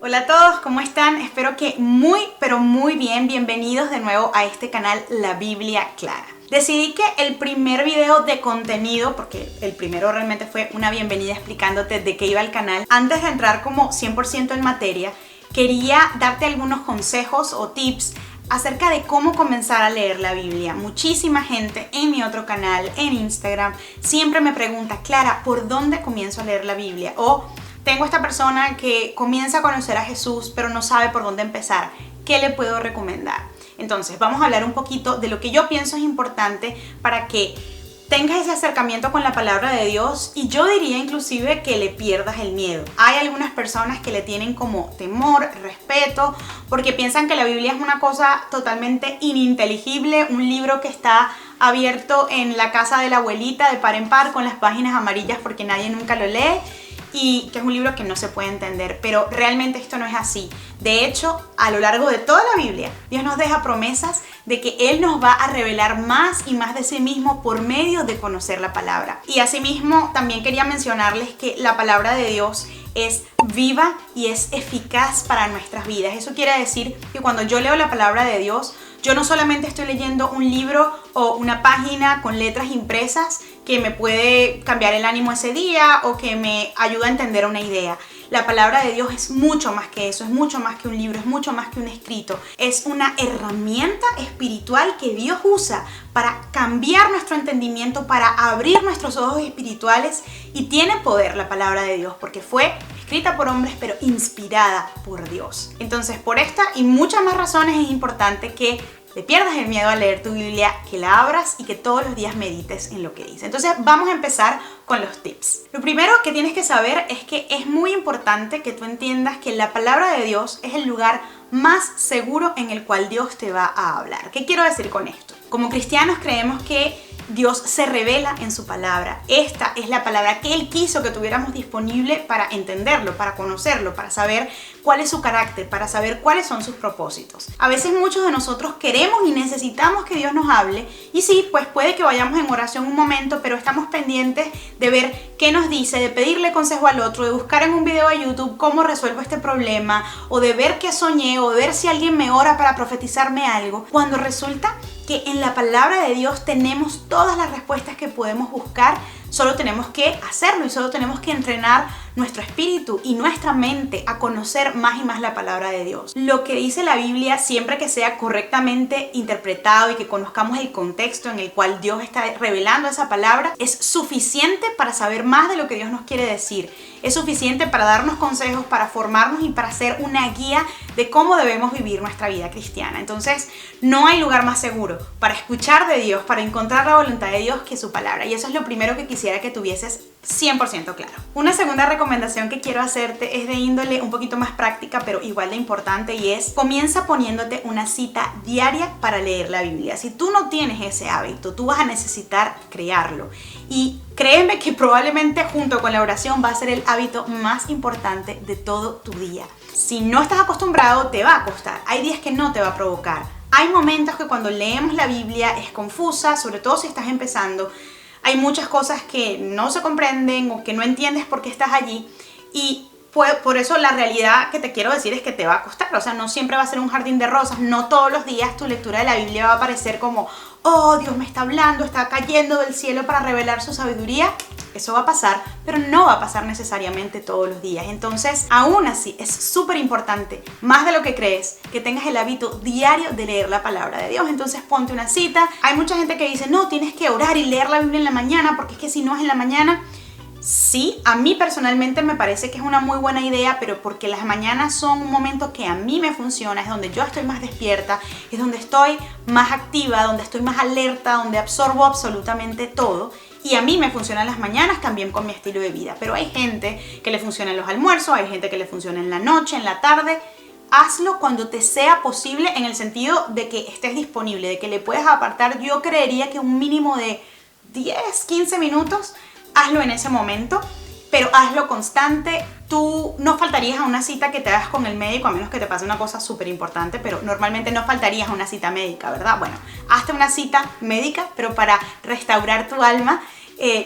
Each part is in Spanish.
Hola a todos, ¿cómo están? Espero que muy, pero muy bien. Bienvenidos de nuevo a este canal La Biblia Clara. Decidí que el primer video de contenido, porque el primero realmente fue una bienvenida explicándote de qué iba el canal, antes de entrar como 100% en materia, quería darte algunos consejos o tips acerca de cómo comenzar a leer la Biblia. Muchísima gente en mi otro canal, en Instagram, siempre me pregunta, Clara, ¿por dónde comienzo a leer la Biblia? O tengo esta persona que comienza a conocer a Jesús, pero no sabe por dónde empezar. ¿Qué le puedo recomendar? Entonces, vamos a hablar un poquito de lo que yo pienso es importante para que tengas ese acercamiento con la palabra de Dios, y yo diría inclusive que le pierdas el miedo. Hay algunas personas que le tienen como temor, respeto, porque piensan que la Biblia es una cosa totalmente ininteligible, un libro que está abierto en la casa de la abuelita de par en par con las páginas amarillas porque nadie nunca lo lee, y que es un libro que no se puede entender, pero realmente esto no es así. De hecho, a lo largo de toda la Biblia, Dios nos deja promesas de que Él nos va a revelar más y más de sí mismo por medio de conocer la palabra. Y asimismo, también quería mencionarles que la palabra de Dios es viva y es eficaz para nuestras vidas. Eso quiere decir que cuando yo leo la palabra de Dios, yo no solamente estoy leyendo un libro o una página con letras impresas que me puede cambiar el ánimo ese día o que me ayuda a entender una idea. La palabra de Dios es mucho más que eso, es mucho más que un libro, es mucho más que un escrito. Es una herramienta espiritual que Dios usa para cambiar nuestro entendimiento, para abrir nuestros ojos espirituales, y tiene poder la palabra de Dios porque fue escrita por hombres pero inspirada por Dios. Entonces, por esta y muchas más razones es importante que te pierdas el miedo a leer tu Biblia, que la abras y que todos los días medites en lo que dice. Entonces vamos a empezar con los tips. Lo primero que tienes que saber es que es muy importante que tú entiendas que la palabra de Dios es el lugar más seguro en el cual Dios te va a hablar. ¿Qué quiero decir con esto? Como cristianos creemos que Dios se revela en su palabra. Esta es la palabra que Él quiso que tuviéramos disponible para entenderlo, para conocerlo, para saber cuál es su carácter, para saber cuáles son sus propósitos. A veces muchos de nosotros queremos y necesitamos que Dios nos hable, y sí, pues puede que vayamos en oración un momento, pero estamos pendientes de ver qué nos dice, de pedirle consejo al otro, de buscar en un video de YouTube cómo resuelvo este problema, o de ver qué soñé, o de ver si alguien me ora para profetizarme algo, cuando resulta que en la palabra de Dios tenemos todas las respuestas que podemos buscar. Solo tenemos que hacerlo y solo tenemos que entrenar nuestro espíritu y nuestra mente a conocer más y más la palabra de Dios. Lo que dice la Biblia, siempre que sea correctamente interpretado y que conozcamos el contexto en el cual Dios está revelando esa palabra, es suficiente para saber más de lo que Dios nos quiere decir. Es suficiente para darnos consejos, para formarnos y para ser una guía de cómo debemos vivir nuestra vida cristiana. Entonces, no hay lugar más seguro para escuchar de Dios, para encontrar la voluntad de Dios, que su palabra. Y eso es lo primero que quisiera que tuvieses 100% claro. Una segunda recomendación que quiero hacerte es de índole un poquito más práctica, pero igual de importante, y es: comienza poniéndote una cita diaria para leer la Biblia. Si tú no tienes ese hábito, tú vas a necesitar crearlo. Y créeme que probablemente junto con la oración va a ser el hábito más importante de todo tu día. Si no estás acostumbrado, te va a costar. Hay días que no te va a provocar. Hay momentos que cuando leemos la Biblia es confusa, sobre todo si estás empezando. Hay muchas cosas que no se comprenden o que no entiendes por qué estás allí, y por eso la realidad que te quiero decir es que te va a costar. O sea, no siempre va a ser un jardín de rosas. No todos los días tu lectura de la Biblia va a parecer como, oh, Dios me está hablando, está cayendo del cielo para revelar su sabiduría. Eso va a pasar, pero no va a pasar necesariamente todos los días. Entonces, aún así, es súper importante, más de lo que crees, que tengas el hábito diario de leer la palabra de Dios. Entonces, ponte una cita. Hay mucha gente que dice, no, tienes que orar y leer la Biblia en la mañana, porque es que si no es en la mañana. Sí, a mí personalmente me parece que es una muy buena idea, pero porque las mañanas son un momento que a mí me funciona, es donde yo estoy más despierta, es donde estoy más activa, donde estoy más alerta, donde absorbo absolutamente todo. Y a mí me funcionan las mañanas también con mi estilo de vida. Pero hay gente que le funciona en los almuerzos, hay gente que le funciona en la noche, en la tarde. Hazlo cuando te sea posible, en el sentido de que estés disponible, de que le puedas apartar. Yo creería que un mínimo de 10, 15 minutos, hazlo en ese momento, pero hazlo constante. Tú no faltarías a una cita que te hagas con el médico, a menos que te pase una cosa súper importante, pero normalmente no faltarías a una cita médica, ¿verdad? Bueno, hazte una cita médica, pero para restaurar tu alma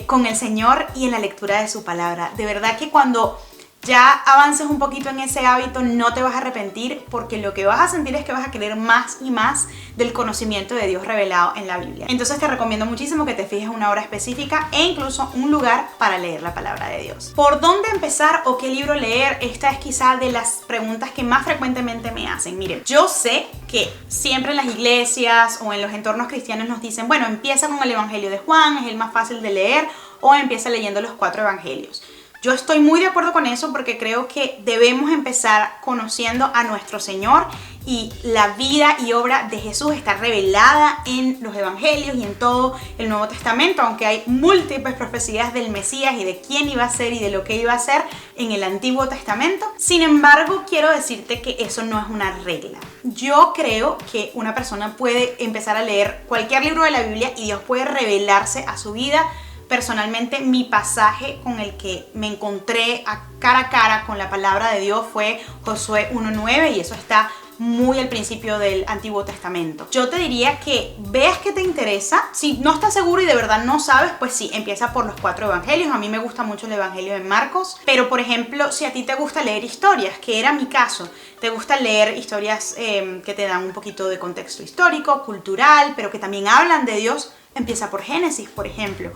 con el Señor y en la lectura de su palabra. De verdad que cuando ya avances un poquito en ese hábito, no te vas a arrepentir, porque lo que vas a sentir es que vas a querer más y más del conocimiento de Dios revelado en la Biblia. Entonces te recomiendo muchísimo que te fijes una hora específica e incluso un lugar para leer la palabra de Dios. ¿Por dónde empezar o qué libro leer? Esta es quizá de las preguntas que más frecuentemente me hacen. Miren, yo sé que siempre en las iglesias o en los entornos cristianos nos dicen, bueno, empieza con el Evangelio de Juan, es el más fácil de leer, o empieza leyendo los 4 evangelios. Yo estoy muy de acuerdo con eso porque creo que debemos empezar conociendo a nuestro Señor, y la vida y obra de Jesús está revelada en los evangelios y en todo el Nuevo Testamento, aunque hay múltiples profecías del Mesías y de quién iba a ser y de lo que iba a ser en el Antiguo Testamento. Sin embargo, quiero decirte que eso no es una regla. Yo creo que una persona puede empezar a leer cualquier libro de la Biblia y Dios puede revelarse a su vida. Personalmente, mi pasaje con el que me encontré a cara con la palabra de Dios fue Josué 1:9, y eso está muy al principio del Antiguo Testamento. Yo te diría que veas que te interesa. Si no estás seguro y de verdad no sabes, pues sí, empieza por los 4 evangelios. A mí me gusta mucho el evangelio de Marcos, pero por ejemplo, si a ti te gusta leer historias, que era mi caso, te gusta leer historias que te dan un poquito de contexto histórico, cultural, pero que también hablan de Dios, empieza por Génesis, por ejemplo.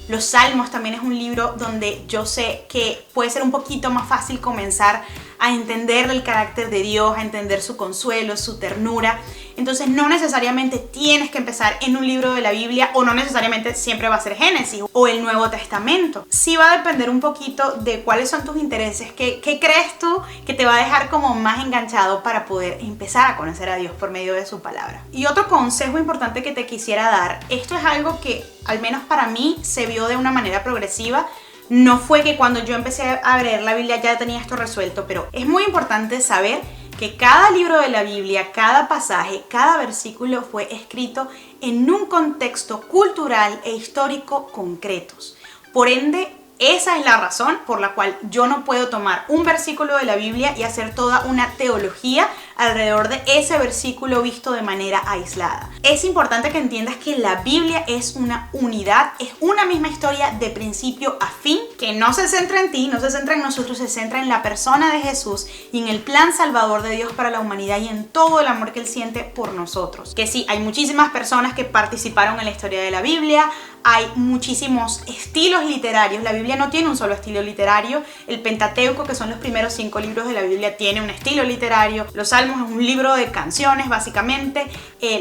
Los Salmos también es un libro donde yo sé que puede ser un poquito más fácil comenzar a entender el carácter de Dios, a entender su consuelo, su ternura. Entonces no necesariamente tienes que empezar en un libro de la Biblia, o no necesariamente siempre va a ser Génesis o el Nuevo Testamento. Sí va a depender un poquito de cuáles son tus intereses, qué crees tú que te va a dejar como más enganchado para poder empezar a conocer a Dios por medio de su palabra. Y otro consejo importante que te quisiera dar, esto es algo que al menos para mí se vio de una manera progresiva. No fue que cuando yo empecé a leer la Biblia ya tenía esto resuelto, pero es muy importante saber que cada libro de la Biblia, cada pasaje, cada versículo fue escrito en un contexto cultural e histórico concretos. Por ende, esa es la razón por la cual yo no puedo tomar un versículo de la Biblia y hacer toda una teología alrededor de ese versículo visto de manera aislada. Es importante que entiendas que la Biblia es una unidad, es una misma historia de principio a fin, que no se centra en ti, no se centra en nosotros, se centra en la persona de Jesús y en el plan salvador de Dios para la humanidad y en todo el amor que Él siente por nosotros. Que sí, hay muchísimas personas que participaron en la historia de la Biblia, hay muchísimos estilos literarios. La Biblia no tiene un solo estilo literario. El Pentateuco, que son los primeros 5 libros de la Biblia, tiene un estilo literario. Los Salmos es un libro de canciones, básicamente.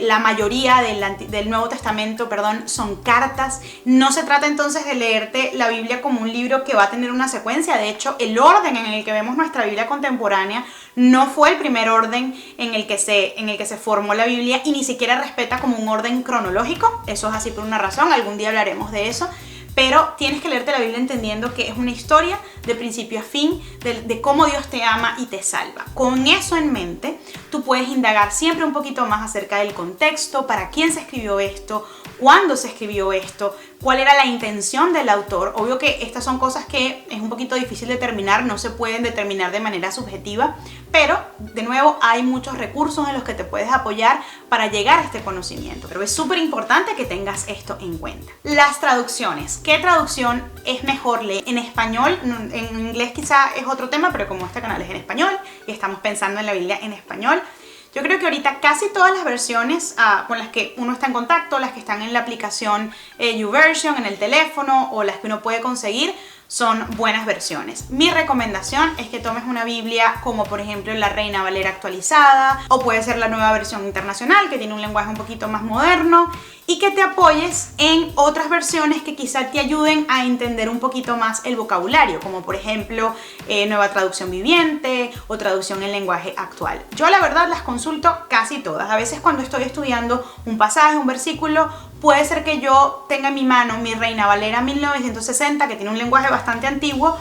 La mayoría del Nuevo Testamento, son cartas. No se trata entonces de leerte la Biblia como un libro que va a tener una secuencia. De hecho, el orden en el que vemos nuestra Biblia contemporánea no fue el primer orden en el que se formó la Biblia, y ni siquiera respeta como un orden cronológico. Eso es así por una razón. Algún día hablaremos de eso, pero tienes que leerte la Biblia entendiendo que es una historia de principio a fin de cómo Dios te ama y te salva. Con eso en mente, tú puedes indagar siempre un poquito más acerca del contexto, para quién se escribió esto, cuándo se escribió esto, cuál era la intención del autor. Obvio que estas son cosas que es un poquito difícil determinar, no se pueden determinar de manera subjetiva, pero de nuevo hay muchos recursos en los que te puedes apoyar para llegar a este conocimiento. Pero es súper importante que tengas esto en cuenta. Las traducciones. ¿Qué traducción es mejor leer? En español, en inglés quizá es otro tema, pero como este canal es en español y estamos pensando en la Biblia en español, yo creo que ahorita casi todas las versiones con las que uno está en contacto, las que están en la aplicación YouVersion en el teléfono, o las que uno puede conseguir, son buenas versiones. Mi recomendación es que tomes una Biblia como por ejemplo la Reina Valera actualizada, o puede ser la nueva versión internacional que tiene un lenguaje un poquito más moderno, y que te apoyes en otras versiones que quizá te ayuden a entender un poquito más el vocabulario, como por ejemplo Nueva Traducción Viviente o Traducción en Lenguaje Actual. Yo la verdad las consulto casi todas. A veces cuando estoy estudiando un pasaje, un versículo, puede ser que yo tenga en mi mano mi Reina Valera 1960, que tiene un lenguaje bastante antiguo,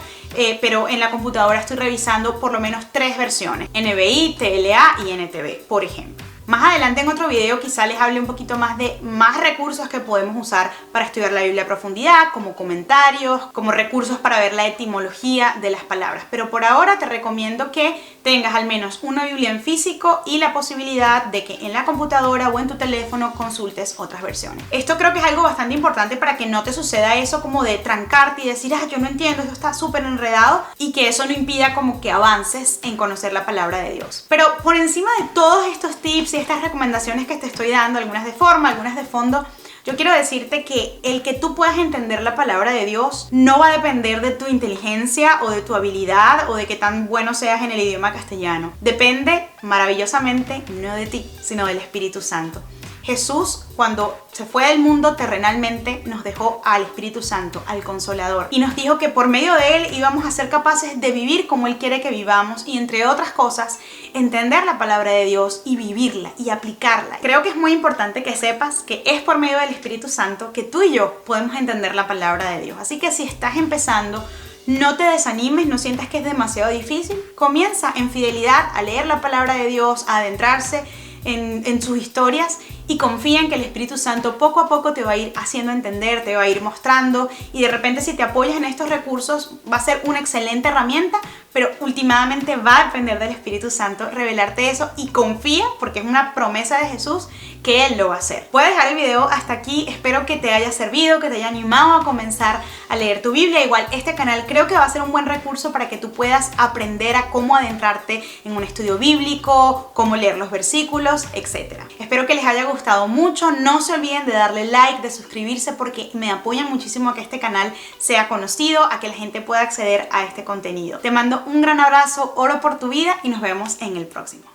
pero en la computadora estoy revisando por lo menos 3 versiones: NBI, TLA y NTV, por ejemplo. Más adelante en otro video quizá les hable un poquito más de más recursos que podemos usar para estudiar la Biblia a profundidad, como comentarios, como recursos para ver la etimología de las palabras. Pero por ahora te recomiendo que tengas al menos una Biblia en físico y la posibilidad de que en la computadora o en tu teléfono consultes otras versiones. Esto creo que es algo bastante importante para que no te suceda eso como de trancarte y decir, yo no entiendo, esto está súper enredado, y que eso no impida como que avances en conocer la palabra de Dios. Pero por encima de todos estos tips y estas recomendaciones que te estoy dando, algunas de forma, algunas de fondo, yo quiero decirte que el que tú puedas entender la palabra de Dios no va a depender de tu inteligencia o de tu habilidad o de qué tan bueno seas en el idioma castellano. Depende maravillosamente no de ti, sino del Espíritu Santo. Jesús, cuando se fue del mundo terrenalmente, nos dejó al Espíritu Santo, al Consolador, y nos dijo que por medio de Él íbamos a ser capaces de vivir como Él quiere que vivamos y, entre otras cosas, entender la palabra de Dios y vivirla y aplicarla. Creo que es muy importante que sepas que es por medio del Espíritu Santo que tú y yo podemos entender la palabra de Dios. Así que si estás empezando, no te desanimes, no sientas que es demasiado difícil. Comienza en fidelidad a leer la palabra de Dios, a adentrarse en sus historias, y confía en que el Espíritu Santo poco a poco te va a ir haciendo entender, te va a ir mostrando, y de repente si te apoyas en estos recursos va a ser una excelente herramienta, pero últimamente va a depender del Espíritu Santo revelarte eso, y confía, porque es una promesa de Jesús, que Él lo va a hacer. Puedes dejar el video hasta aquí, espero que te haya servido, que te haya animado a comenzar a leer tu Biblia. Igual este canal creo que va a ser un buen recurso para que tú puedas aprender a cómo adentrarte en un estudio bíblico, cómo leer los versículos, etc. Espero que les haya gustado mucho, no se olviden de darle like, de suscribirse, porque me apoyan muchísimo a que este canal sea conocido, a que la gente pueda acceder a este contenido. Te mando un gran abrazo, oro por tu vida y nos vemos en el próximo.